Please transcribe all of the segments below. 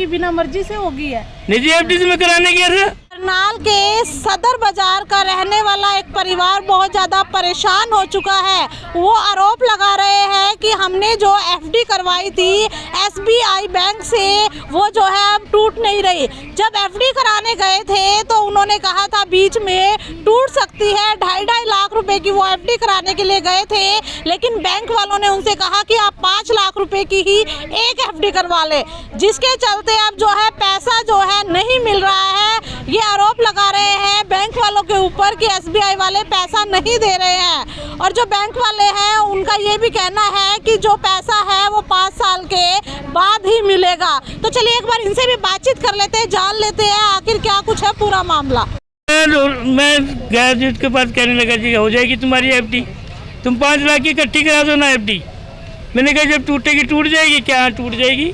आपकी बिना मर्जी से होगी है? निजी एफडी से मैं कराने गया था। करनाल के सदर बाजार का रहने वाला एक परिवार बहुत ज़्यादा परेशान हो चुका है। वो आरोप लगा रहे हैं कि हमने जो एफडी करवाई थी एसबीआई बैंक से, वो जो है अब टूट नहीं रही। जब एफडी कराने गए थे तो उन्होंने कहा था बीच में टूट सकती है। 2.5 लाख रुपए की वो एफडी कराने के लिए गए थे, लेकिन बैंक वालों ने उनसे कहा कि आप 5 लाख रुपए की ही एक एफडी करवा ले, जिसके चलते अब जो है पैसा जो है नहीं मिल रहा है। ये आरोप लगा रहे हैं बैंक वालों के ऊपर कि एसबीआई वाले पैसा नहीं दे रहे हैं। और जो बैंक वाले हैं उनका ये भी कहना है कि जो पैसा है वो 5 साल के बाद ही मिलेगा। तो चलिए एक बार इनसे भी बातचीत कर लेते हैं, जान लेते हैं आखिर क्या कुछ है पूरा मामला। मैं गया जी उसके पास, कहने लगा जी हो जाएगी तुम्हारी एफडी, तुम 5 लाख की इकट्ठी करा दो ना एफडी। मैंने कहा जब टूटेगी टूट जाएगी, क्या टूट जाएगी?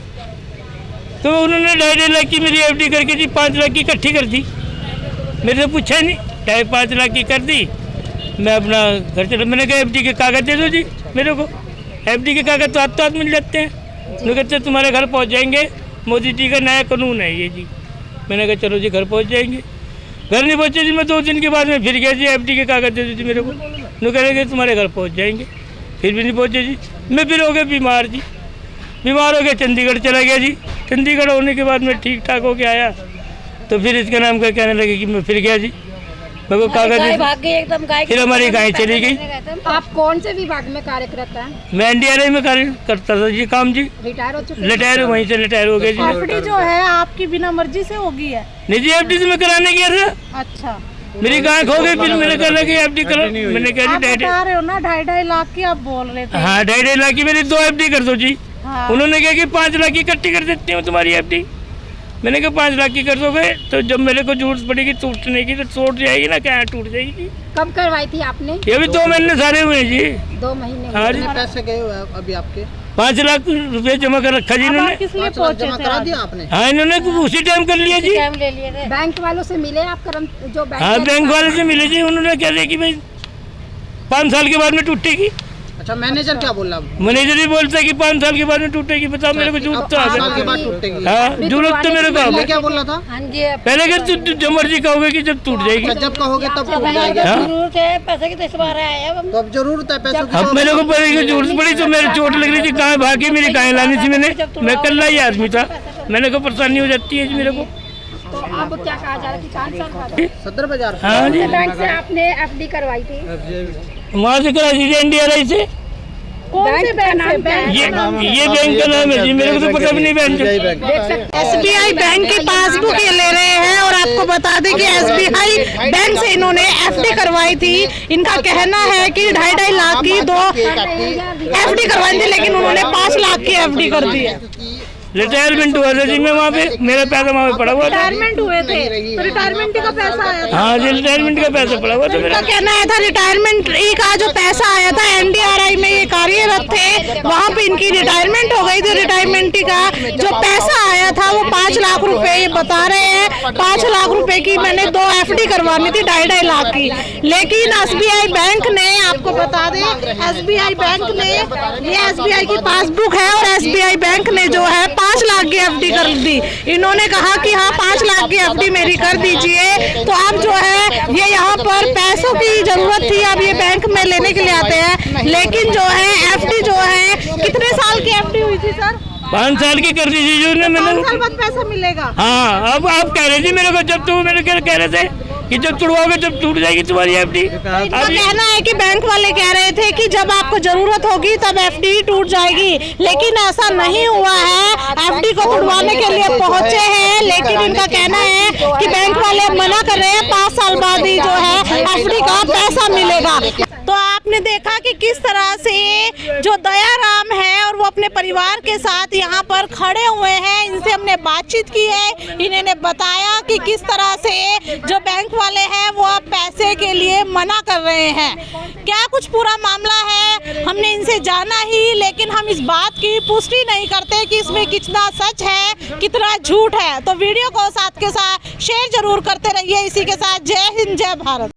तो उन्होंने 2.5 लाख की मेरी एफडी करके जी 5 लाख की इकट्ठी कर दी। मेरे से पूछा नहीं, 5 लाख की कर दी। मैं अपना घर चला। मैंने कहा एफडी के कागज़ दे दो जी मेरे को। एफडी के कागज़ तो हाथ मिल जाते हैं। उन्होंने कहते तुम्हारे घर पहुंच जाएंगे, मोदी जी का नया कानून है ये जी। मैंने कहा चलो जी घर पहुंच जाएंगे। घर नहीं पहुँचे जी, मैं 2 दिन के बाद में फिर गया जी, एफडी के कागज़ दे दो जी मेरे को। उन्होंने कह रहे तुम्हारे घर पहुँच जाएंगे, फिर भी नहीं पहुँचे जी। मैं फिर हो गया बीमार जी, बीमार हो गया, चंडीगढ़ चला गया जी। चंडीगढ़ होने के बाद मैं ठीक ठाक होके आया तो फिर इसका नाम क्या कहने लगे कि मैं फिर गया जी, मेरे को कागज एकदम। फिर हमारी गाय चली गई। आप कौन से विभाग में कार्यरत हैं? मैं एनडीआरआई में कार्य करता था जी, काम जी। रिटायर हो चुके? रिटायर, वहीं से रिटायर हो गया जी। एफडी जो है आपकी बिना मर्जी से होगी है? निजी एफडी से मैं कराने गया था। अच्छा, मेरी गाय खो गई, फिर मैंने कहा कि एफडी करो। मैंने कहा आप बता रहे हो ना 2.5 लाख की आप बोल रहे थे। हाँ 2.5 लाख की मेरी 2 एफडी कर दो जी। हाँ। उन्होंने कहा कि 5 लाख की इकट्ठी कर देती हूँ तुम्हारी एफडी। मैंने कहा 5 लाख की कर दोगे तो जब मेरे को जरूरत पड़ेगी टूटने की तो टूट जाएगी ना, क्या टूट जाएगी। कब करवाई थी आपने? ये भी 2 महीने सारे हुए जी। 2 महीने? हाँ जी। पैसे गए हुए हैं अभी आपके? 5 लाख रुपए जमा कर रखा जी इन्होंने। किस लिए पहुंचे जमा करा दिया आपने? हाँ इन्होंने उसी टाइम कर लिया जी। बैंक वालों से मिले आप? जो हाँ बैंक वाले से मिले जी। उन्होंने कह दिया कि भाई 5 साल के बाद में टूटेगी। अच्छा, मैनेजर क्या बोल रहा? मैनेजर भी बोलता है कि 5 साल के बाद में टूटेगी। बताओ मेरे को जरूरत तो हाँ जरूरत तो मेरे को क्या बोल रहा था? पहले कि जो मर्जी कहोगे कि जब टूट जाएगी। जब कहोगे तब टूट जाएगी। जरूरत है पैसे की, तो इस बार आया तो अब जरूरत है पैसों की। अब मेरे को जरूरत पड़ी तो मेरी चोट लग रही थी, कहाँ भागी, मेरी गाय लानी थी मैंने। मैं कल ही आदमी था, मैंने को परेशानी हो जाती है जी मेरे को। तो अब क्या कहा जा रहा है कि 5 साल बाद? सदर बाजार। हाँ जी, बैंक से आपने एफडी करवाई थी? वहाँ से करा दीजिए एनडीआरआई से। कौन से बैंक से? ये बैंक का नाम है जी, मेरे को तो पता भी नहीं बैंक। एसबीआई बैंक की पासबुक ये ले रहे हैं और आपको बता दें कि एसबीआई बैंक से इन्होंने एफडी करवाई थी। इनका कहना है कि 2.5 लाख की 2 एफडी करवाई थी, लेकिन उन्होंने 5 लाख की एफडी कर दी है। रिटायरमेंट हुआ था जी मैं वहाँ पे, मेरा पैसा वहाँ पे पड़ा हुआ था। रिटायरमेंट हुए थे तो रिटायरमेंट का पैसा आया था? हाँ जी रिटायरमेंट का पैसा पड़ा हुआ था मेरा। कहना है था रिटायरमेंट का जो पैसा आया था, एनडीआरआई में ये कार्यरत थे, वहाँ पे इनकी रिटायरमेंट हो गई थी। रिटायरमेंट का जो पैसा आया था वो 5 लाख रुपए ये बता रहे हैं। 5 लाख रुपए की मैंने 2 एफडी करवानी थी 2.5 लाख की, लेकिन एसबीआई बैंक ने, आपको बता दें एसबीआई बैंक ने, ये एसबीआई की पासबुक है और एसबीआई बैंक ने जो है 5 लाख की एफडी कर दी। इन्होंने कहा कि हाँ 5 लाख की एफडी मेरी कर दीजिए। तो अब जो है ये यहाँ पर पैसों की जरूरत थी, अब ये बैंक में लेने के लिए आते हैं, लेकिन जो है एफडी जो है, कितने साल की एफडी हुई थी सर? 5 साल की कर दीजिए जो मैंने। 5 साल बाद पैसा मिलेगा? हाँ अब आप कह रहे थे मेरे को, जब तो मेरे कह रहे थे कि जब तुड़वाओगे जब टूट जाएगी तुम्हारी एफडी। इनका कहना है कि बैंक वाले कह रहे थे कि जब आपको जरूरत होगी तब एफडी टूट जाएगी, लेकिन ऐसा नहीं हुआ है। एफडी को तुड़वाने के लिए पहुंचे हैं, लेकिन इनका कहना है कि बैंक वाले मना कर रहे हैं, 5 साल बाद ही जो है एफडी का पैसा मिलेगा। तो आपने देखा कि किस तरह से जो दयाराम है और वो अपने परिवार के साथ यहाँ पर खड़े हुए हैं। इनसे हमने बातचीत की है, इन्होंने बताया कि किस तरह से जो बैंक वाले हैं वो अब पैसे के लिए मना कर रहे हैं। क्या कुछ पूरा मामला है हमने इनसे जाना ही, लेकिन हम इस बात की पुष्टि नहीं करते कि इसमें कितना सच है कितना झूठ है। तो वीडियो को साथ के साथ शेयर जरूर करते रहिए। इसी के साथ जय हिंद जय भारत।